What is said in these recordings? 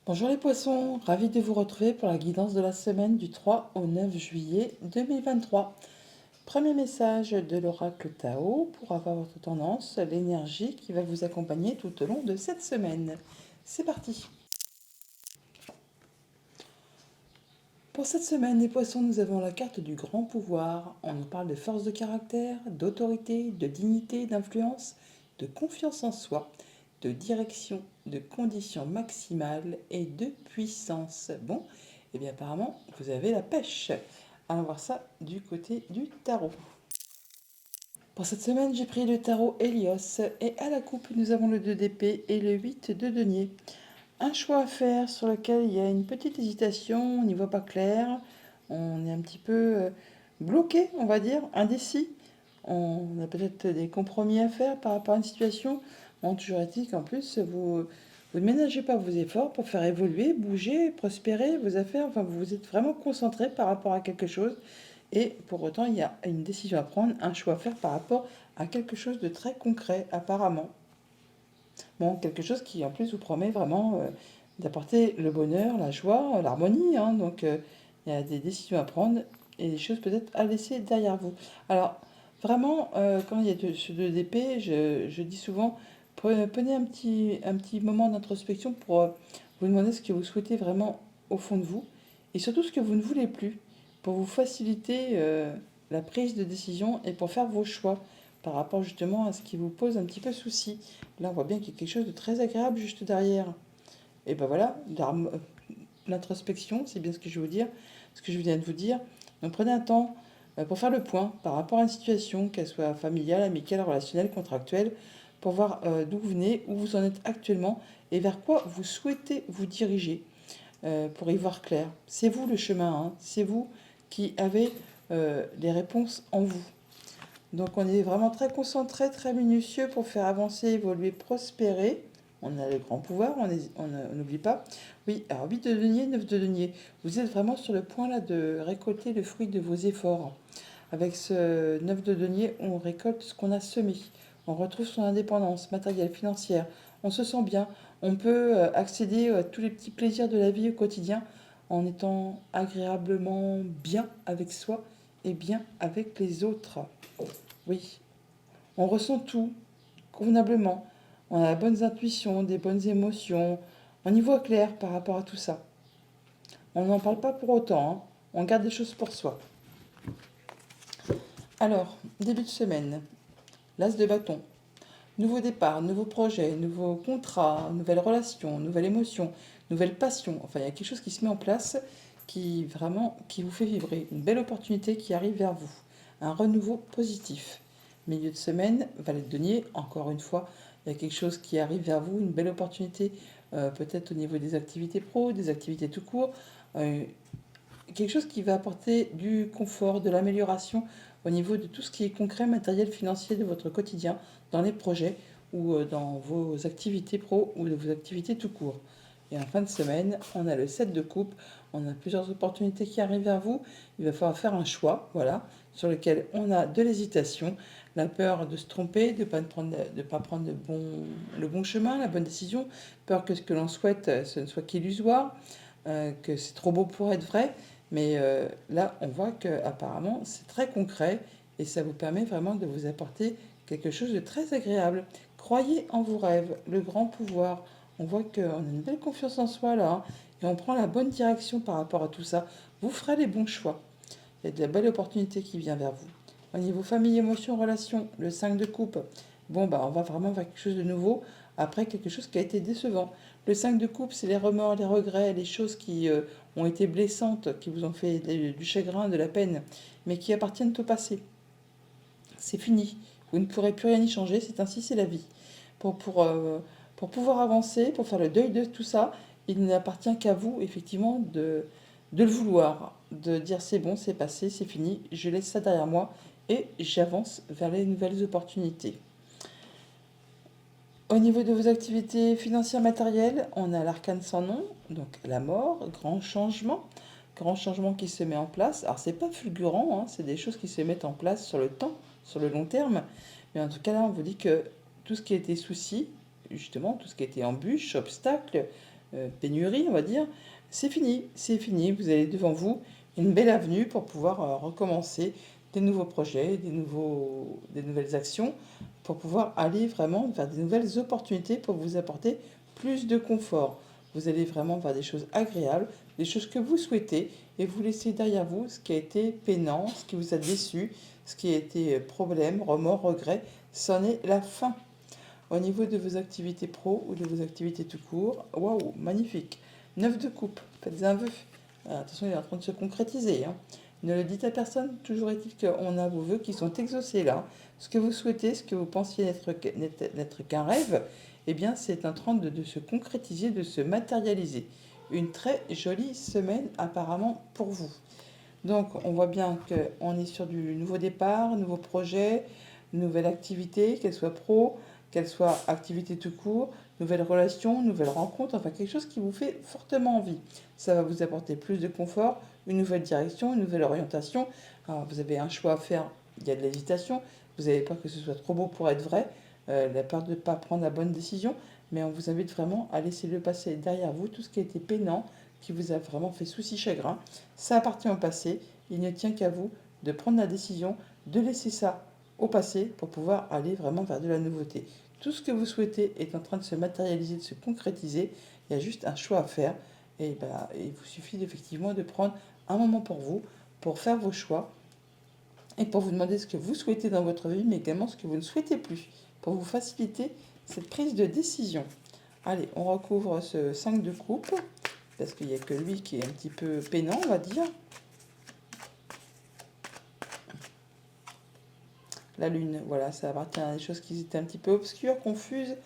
Bonjour les poissons, ravi de vous retrouver pour la guidance de la semaine du 3 au 9 juillet 2023. Premier message de l'oracle Tao pour avoir votre tendance, l'énergie qui va vous accompagner tout au long de cette semaine. C'est parti. Pour cette semaine, les poissons, nous avons la carte du grand pouvoir. On nous parle de force de caractère, d'autorité, de dignité, d'influence, de confiance en soi, de direction, de conditions maximales et de puissance. Bon, et bien apparemment, vous avez la pêche. Allons voir ça du côté du tarot. Pour cette semaine, j'ai pris le tarot Hélios et à la coupe, nous avons le 2 d'épée et le 8 de denier. Un choix à faire sur lequel il y a une petite hésitation, on n'y voit pas clair, on est un petit peu bloqué, on va dire, indécis. On a peut-être des compromis à faire par rapport à une situation. Bon, toujours est-il qu'en plus, vous ne ménagez pas vos efforts pour faire évoluer, bouger, prospérer vos affaires. Enfin, vous êtes vraiment concentré par rapport à quelque chose. Et pour autant, il y a une décision à prendre, un choix à faire par rapport à quelque chose de très concret, apparemment. Bon, quelque chose qui en plus vous promet vraiment d'apporter le bonheur, la joie, l'harmonie. Hein. Donc il y a des décisions à prendre et des choses peut-être à laisser derrière vous. Alors vraiment, quand il y a ce 2 d'épée, je dis souvent, prenez un petit moment d'introspection pour vous demander ce que vous souhaitez vraiment au fond de vous et surtout ce que vous ne voulez plus pour vous faciliter la prise de décision et pour faire vos choix par rapport justement à ce qui vous pose un petit peu souci. Là, on voit bien qu'il y a quelque chose de très agréable juste derrière. Et ben voilà, l'introspection, c'est bien ce que je veux dire, ce que je viens de vous dire. Donc prenez un temps pour faire le point par rapport à une situation, qu'elle soit familiale, amicale, relationnelle, contractuelle, pour voir d'où vous venez, où vous en êtes actuellement et vers quoi vous souhaitez vous diriger pour y voir clair. C'est vous le chemin, hein. C'est vous qui avez les réponses en vous. Donc on est vraiment très concentré, très minutieux pour faire avancer, évoluer, prospérer. On a le grand pouvoir, on n'oublie pas. Oui, alors 8 de denier, 9 de denier. Vous êtes vraiment sur le point là de récolter le fruit de vos efforts. Avec ce 9 de denier, on récolte ce qu'on a semé. On retrouve son indépendance matérielle, financière. On se sent bien. On peut accéder à tous les petits plaisirs de la vie au quotidien en étant agréablement bien avec soi et bien avec les autres. Oui, on ressent tout convenablement. On a de bonnes intuitions, des bonnes émotions. On y voit clair par rapport à tout ça. On n'en parle pas pour autant. Hein. On garde des choses pour soi. Alors, début de semaine. L'as de bâton. Nouveau départ, nouveau projet, nouveau contrat, nouvelle relation, nouvelle émotion, nouvelle passion. Enfin, il y a quelque chose qui se met en place qui vous fait vibrer. Une belle opportunité qui arrive vers vous. Un renouveau positif. Milieu de semaine, valet de denier, encore une fois, il y a quelque chose qui arrive vers vous, une belle opportunité, peut-être au niveau des activités pro, des activités tout court, euh, quelque chose qui va apporter du confort, de l'amélioration au niveau de tout ce qui est concret, matériel, financier de votre quotidien, dans les projets ou dans vos activités pro ou de vos activités tout court. Et en fin de semaine, on a le 7 de coupe, on a plusieurs opportunités qui arrivent vers vous. Il va falloir faire un choix, voilà, sur lequel on a de l'hésitation, la peur de se tromper, de ne pas prendre le bon chemin, la bonne décision, peur que ce que l'on souhaite, ce ne soit qu'illusoire, que c'est trop beau pour être vrai. Mais là, on voit qu'apparemment, c'est très concret et ça vous permet vraiment de vous apporter quelque chose de très agréable. Croyez en vos rêves, le grand pouvoir. On voit qu'on a une belle confiance en soi là, hein, et on prend la bonne direction par rapport à tout ça. Vous ferez les bons choix. Il y a de la belle opportunité qui vient vers vous. Au niveau famille, émotion, relation, le 5 de coupe. Bon, bah, on va vraiment vers quelque chose de nouveau après quelque chose qui a été décevant. Le 5 de coupe, c'est les remords, les regrets, les choses qui ont été blessantes, qui vous ont fait du chagrin, de la peine, mais qui appartiennent au passé. C'est fini. Vous ne pourrez plus rien y changer, c'est ainsi, c'est la vie. Pour pouvoir avancer, pour faire le deuil de tout ça, il n'appartient qu'à vous, effectivement, de le vouloir, de dire c'est bon, c'est passé, c'est fini, je laisse ça derrière moi et j'avance vers les nouvelles opportunités. Au niveau de vos activités financières matérielles, on a l'arcane sans nom, donc la mort, grand changement qui se met en place. Alors c'est pas fulgurant, hein, c'est des choses qui se mettent en place sur le temps, sur le long terme, mais en tout cas là on vous dit que tout ce qui a été souci, justement, tout ce qui a été embûche, obstacle, pénurie, on va dire, c'est fini, c'est fini. Vous avez devant vous une belle avenue pour pouvoir recommencer des nouveaux projets, des nouvelles actions, pour pouvoir aller vraiment vers des nouvelles opportunités pour vous apporter plus de confort. Vous allez vraiment vers des choses agréables, des choses que vous souhaitez, et vous laissez derrière vous ce qui a été peinant, ce qui vous a déçu, ce qui a été problème, remords, regret. C'en est la fin. Au niveau de vos activités pro ou de vos activités tout court, waouh, magnifique. 9 de coupe, faites un vœu. Attention, il est en train de se concrétiser, hein. Ne le dites à personne, toujours est-il qu'on a vos vœux qui sont exaucés là. Ce que vous souhaitez, ce que vous pensiez n'être qu'un rêve, eh bien c'est en train de se concrétiser, de se matérialiser. Une très jolie semaine apparemment pour vous. Donc on voit bien qu'on est sur du nouveau départ, nouveau projet, nouvelle activité, qu'elle soit pro, qu'elle soit activité tout court, nouvelle relation, nouvelle rencontre, enfin quelque chose qui vous fait fortement envie. Ça va vous apporter plus de confort, une nouvelle direction, une nouvelle orientation. Alors vous avez un choix à faire, il y a de l'hésitation, vous n'avez peur que ce soit trop beau pour être vrai, la peur de ne pas prendre la bonne décision, mais on vous invite vraiment à laisser le passé derrière vous, tout ce qui a été peinant, qui vous a vraiment fait souci, chagrin. Ça appartient au passé, il ne tient qu'à vous de prendre la décision de laisser ça au passé pour pouvoir aller vraiment vers de la nouveauté. Tout ce que vous souhaitez est en train de se matérialiser, de se concrétiser. Il y a juste un choix à faire. Et il vous suffit effectivement de prendre un moment pour vous, pour faire vos choix et pour vous demander ce que vous souhaitez dans votre vie, mais également ce que vous ne souhaitez plus, pour vous faciliter cette prise de décision. Allez, on recouvre ce 5 de coupe, parce qu'il n'y a que lui qui est un petit peu peinant, on va dire. La lune, voilà, ça appartient à des choses qui étaient un petit peu obscures, confuses.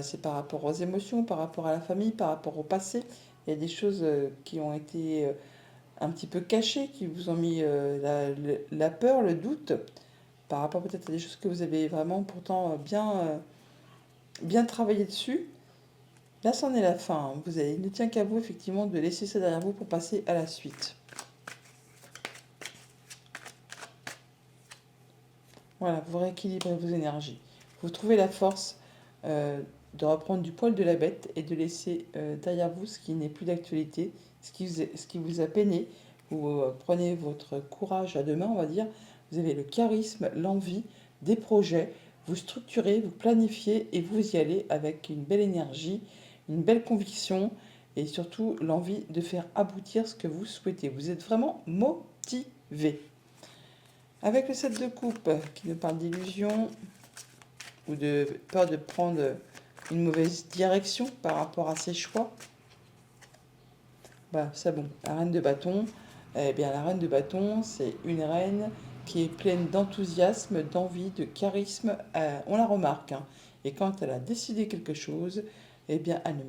C'est par rapport aux émotions, par rapport à la famille, par rapport au passé. Il y a des choses qui ont été un petit peu cachées, qui vous ont mis la peur, le doute, par rapport peut-être à des choses que vous avez vraiment pourtant bien travaillé dessus. Là, c'en est la fin. Il ne tient qu'à vous, effectivement, de laisser ça derrière vous pour passer à la suite. Voilà, vous rééquilibrez vos énergies. Vous trouvez la force de reprendre du poil de la bête et de laisser derrière vous ce qui n'est plus d'actualité, ce qui vous a peiné. Vous prenez votre courage à deux mains, on va dire. Vous avez le charisme, l'envie, des projets. Vous structurez, vous planifiez et vous y allez avec une belle énergie, une belle conviction et surtout l'envie de faire aboutir ce que vous souhaitez. Vous êtes vraiment motivé. Avec le 7 de coupe qui nous parle d'illusion ou de peur de prendre une mauvaise direction par rapport à ses choix, bah c'est bon. La reine de bâton, eh bien la reine de bâton, c'est une reine qui est pleine d'enthousiasme, d'envie, de charisme. On la remarque, hein. Et quand elle a décidé quelque chose, eh bien elle ne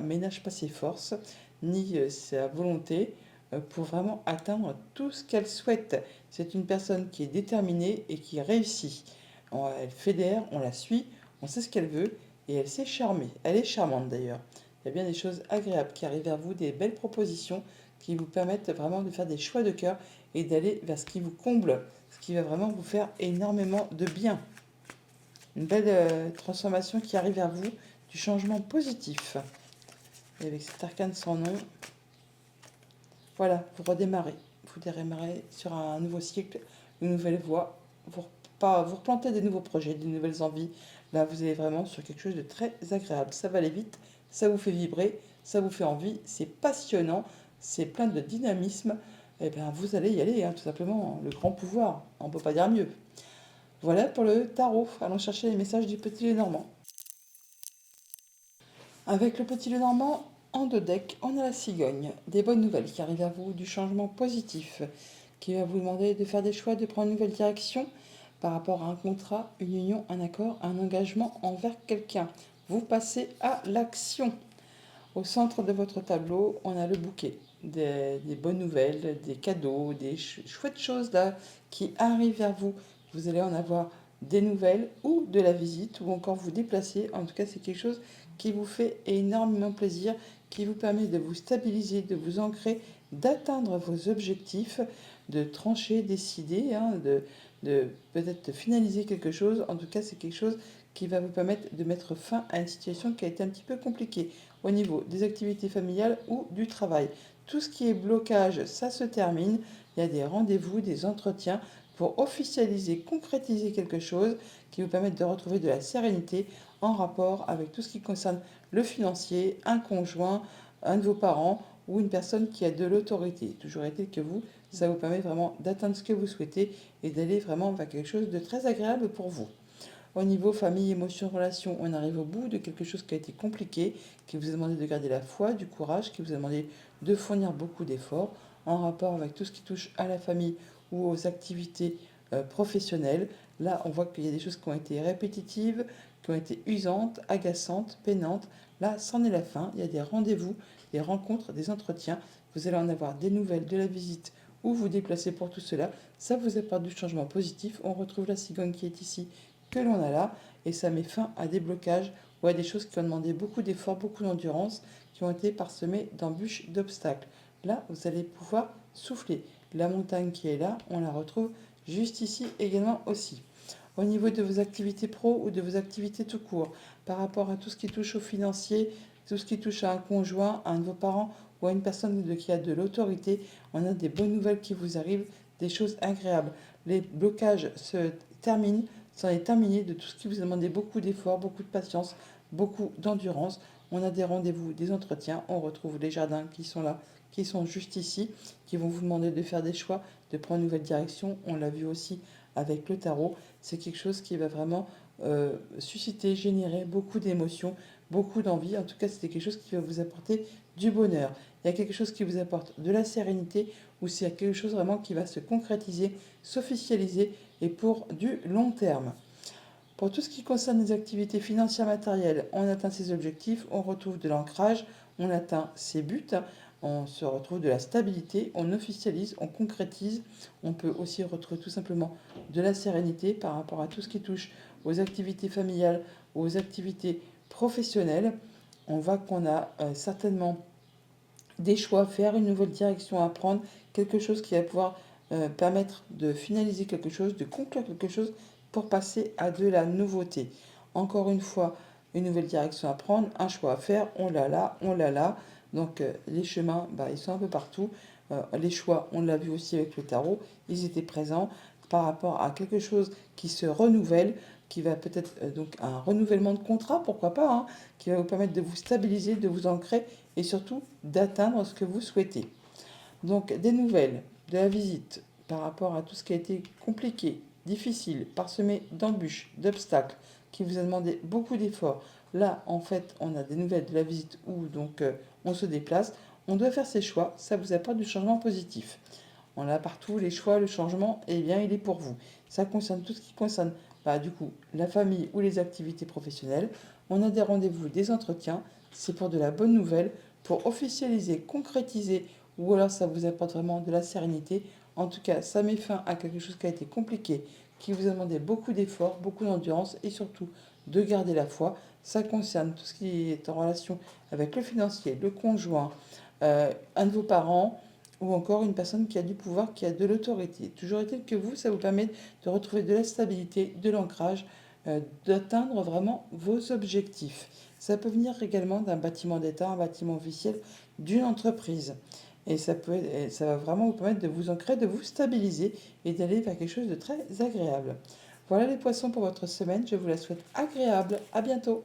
ménage pas ses forces ni sa volonté pour vraiment atteindre tout ce qu'elle souhaite. C'est une personne qui est déterminée et qui réussit. Elle fédère, on la suit, on sait ce qu'elle veut et elle sait charmer. Elle est charmante d'ailleurs. Il y a bien des choses agréables qui arrivent vers vous, des belles propositions qui vous permettent vraiment de faire des choix de cœur et d'aller vers ce qui vous comble, ce qui va vraiment vous faire énormément de bien. Une belle transformation qui arrive vers vous, du changement positif. Et avec cet arcane sans nom, voilà, vous redémarrez. Vous démarrez sur un nouveau cycle, une nouvelle voie. Vous replantez des nouveaux projets, des nouvelles envies. Là, vous allez vraiment sur quelque chose de très agréable. Ça va aller vite, ça vous fait vibrer, ça vous fait envie, c'est passionnant, c'est plein de dynamisme. Et bien, vous allez y aller, hein, tout simplement. Le grand pouvoir, on ne peut pas dire mieux. Voilà pour le tarot. Allons chercher les messages du petit Lenormand. Avec le petit Lenormand, en deux decks, on a la cigogne. Des bonnes nouvelles qui arrivent à vous, du changement positif, qui va vous demander de faire des choix, de prendre une nouvelle direction par rapport à un contrat, une union, un accord, un engagement envers quelqu'un. Vous passez à l'action. Au centre de votre tableau, on a le bouquet. Des bonnes nouvelles, des cadeaux, des chouettes choses là qui arrivent vers vous. Vous allez en avoir des nouvelles ou de la visite ou encore vous déplacer. En tout cas, c'est quelque chose qui vous fait énormément plaisir, qui vous permet de vous stabiliser, de vous ancrer, d'atteindre vos objectifs, de trancher, décider, hein, de peut-être finaliser quelque chose. En tout cas, c'est quelque chose qui va vous permettre de mettre fin à une situation qui a été un petit peu compliquée au niveau des activités familiales ou du travail. Tout ce qui est blocage, ça se termine. Il y a des rendez-vous, des entretiens pour officialiser, concrétiser quelque chose qui vous permettent de retrouver de la sérénité en rapport avec tout ce qui concerne le financier, un conjoint, un de vos parents ou une personne qui a de l'autorité. Toujours est-il que vous, ça vous permet vraiment d'atteindre ce que vous souhaitez et d'aller vraiment vers quelque chose de très agréable pour vous. Au niveau famille, émotions, relations, on arrive au bout de quelque chose qui a été compliqué, qui vous a demandé de garder la foi, du courage, qui vous a demandé de fournir beaucoup d'efforts en rapport avec tout ce qui touche à la famille ou aux activités professionnelles. Là, on voit qu'il y a des choses qui ont été répétitives, qui ont été usantes, agaçantes, peinantes. Là, c'en est la fin. Il y a des rendez-vous, des rencontres, des entretiens. Vous allez en avoir des nouvelles de la visite ou vous déplacer pour tout cela. Ça vous apporte du changement positif. On retrouve la cigogne qui est ici, que l'on a là, et ça met fin à des blocages ou à des choses qui ont demandé beaucoup d'efforts, beaucoup d'endurance, qui ont été parsemées d'embûches, d'obstacles. Là, vous allez pouvoir souffler. La montagne qui est là, on la retrouve juste ici également aussi. Au niveau de vos activités pro ou de vos activités tout court, par rapport à tout ce qui touche au financier, tout ce qui touche à un conjoint, à un de vos parents ou à une personne qui a de l'autorité, on a des bonnes nouvelles qui vous arrivent, des choses agréables. Les blocages se terminent, c'en est terminé de tout ce qui vous a demandé beaucoup d'efforts, beaucoup de patience, beaucoup d'endurance. On a des rendez-vous, des entretiens, on retrouve les jardins qui sont là, qui sont juste ici, qui vont vous demander de faire des choix, de prendre une nouvelle direction. On l'a vu aussi avec le tarot. C'est quelque chose qui va vraiment susciter, générer beaucoup d'émotions, beaucoup d'envie. En tout cas, c'est quelque chose qui va vous apporter du bonheur. Il y a quelque chose qui vous apporte de la sérénité ou c'est quelque chose vraiment qui va se concrétiser, s'officialiser et pour du long terme. Pour tout ce qui concerne les activités financières matérielles, on atteint ses objectifs, on retrouve de l'ancrage, on atteint ses buts, on se retrouve de la stabilité, on officialise, on concrétise. On peut aussi retrouver tout simplement de la sérénité par rapport à tout ce qui touche aux activités familiales, aux activités professionnelles. On voit qu'on a certainement des choix à faire, une nouvelle direction à prendre, quelque chose qui va pouvoir permettre de finaliser quelque chose, de conclure quelque chose pour passer à de la nouveauté. Encore une fois, une nouvelle direction à prendre, un choix à faire, on l'a là, on l'a là. Donc les chemins, ils sont un peu partout. Les choix, on l'a vu aussi avec le tarot, ils étaient présents par rapport à quelque chose qui se renouvelle, qui va peut-être donc un renouvellement de contrat, pourquoi pas, hein, qui va vous permettre de vous stabiliser, de vous ancrer et surtout d'atteindre ce que vous souhaitez. Donc des nouvelles de la visite par rapport à tout ce qui a été compliqué, difficile, parsemé d'embûches, d'obstacles, qui vous a demandé beaucoup d'efforts. Là, en fait, on a des nouvelles de la visite où donc on se déplace. On doit faire ses choix, ça vous apporte du changement positif. On a partout les choix, le changement, et bien il est pour vous. Ça concerne tout ce qui concerne du coup la famille ou les activités professionnelles. On a des rendez-vous, des entretiens. C'est pour de la bonne nouvelle, pour officialiser, concrétiser, ou alors ça vous apporte vraiment de la sérénité. En tout cas, ça met fin à quelque chose qui a été compliqué, qui vous a demandé beaucoup d'efforts, beaucoup d'endurance et surtout de garder la foi. Ça concerne tout ce qui est en relation avec le financier, le conjoint, un de vos parents ou encore une personne qui a du pouvoir, qui a de l'autorité. Toujours est-il que vous, ça vous permet de retrouver de la stabilité, de l'ancrage, d'atteindre vraiment vos objectifs. Ça peut venir également d'un bâtiment d'État, un bâtiment officiel, d'une entreprise. Et ça va vraiment vous permettre de vous ancrer, de vous stabiliser et d'aller vers quelque chose de très agréable. Voilà les poissons pour votre semaine. Je vous la souhaite agréable. À bientôt.